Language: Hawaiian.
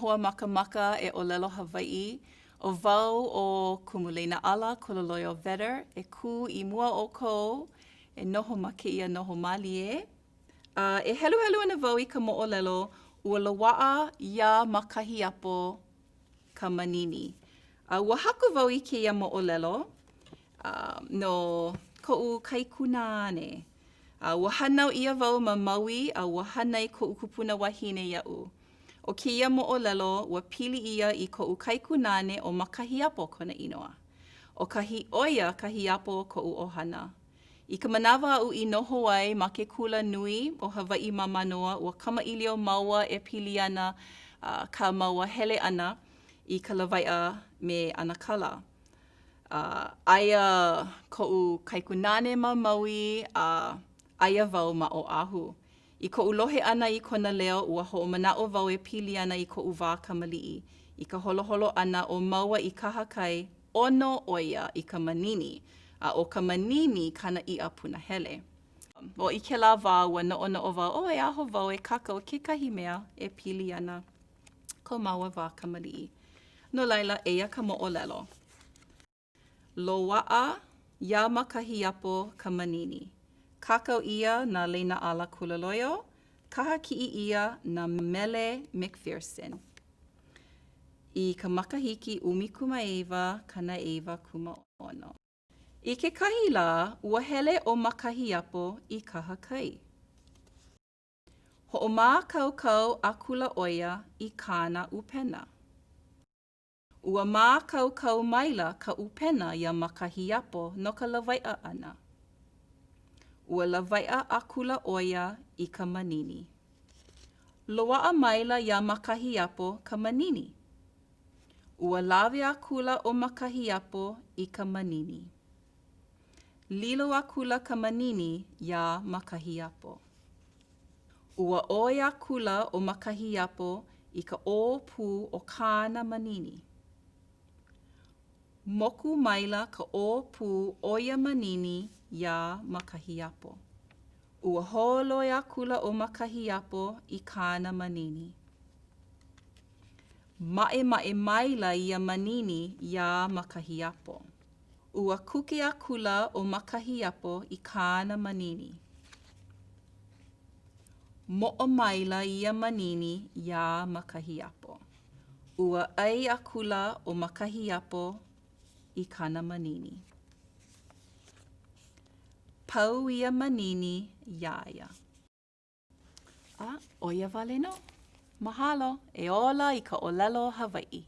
lehua makamaka e ʻōlelo Hawaiʻi, o wau o Kumuleina Ala, Kololoyo Vetter, e kū I mua o kou, e noho ma kēia noho malie. E heluhelu ana wau I ka moʻolelo, ua loaʻa ia ma kahi apo ka manini. Ua haku wau I kēia moʻolelo no koʻu kaikunāne. Ua hānau ia wau ma Maui, ua hana I koʻu kupuna wahine iaʻu. O kēia moʻolelo, ua pili ia I koʻu kaikunāne o makahiapo kona inoa. O kahi ʻoia kahiapo koʻu ʻohana. I ka manawa aʻu I noho ai ma ke kula nui o Hawaiʻi ma Manoa, ua kamaʻilio maua e pili ana ka maua hele ʻana I ka lawaiʻa me Anakala. Aia koʻu kaikunāne ma Maui, aia wau ma Oʻahu. I koʻu lohe ʻana I kona leo, ua hoʻomanaʻo wau e pili ana I koʻu wā kamaliʻi. I ka holoholo ʻana o maua I kahakai, ʻono ʻoia I ka manini. O ka manini kanaʻiʻa punahele. O I kēlā wā ua noʻonoʻo wau, e aho wau e kaka o kekahi mea e pili ana ko maua wā kamaliʻi. No laila, eia ka moʻolelo. Loaʻa ia ma kahiapo ka manini. Kākau ia nā Leina Ala Kulaloyo, kahakiʻi ia nā Mele McPherson. I ka makahiki 1960. I kekahi lā, ua hele o makahiapo I kahakai. Hoʻomākaukau akula ʻoia I kāna ʻupena. Ua mākaukau maila ka ʻupena ia makahiapo no ka lawaiʻa ʻana. Ua lawaiʻa akula ʻoia I ka manini. Loaʻa maila ia makahiapo ka manini. Ua lawe akula o makahiapo I ka manini. Lilo akula ka manini ia makahiapo. Ua ʻoi akula o makahiapo I ka ʻōpū o kāna manini. Moku maila ka ʻōpū o ia manini ia makahiapo. Ua holoi akula o makahiapo I kāna manini. Maʻemaʻe maila ia manini ia makahiapo. Ua kuke akula o makahiapo I kāna manini. Moʻo maila ia manini ia makahiapo. Ua ʻai akula o makahiapo I kāna manini. Pau ia manini iaia. ʻOia wale nō. Mahalo, e ola I ka ʻōlelo Hawaiʻi.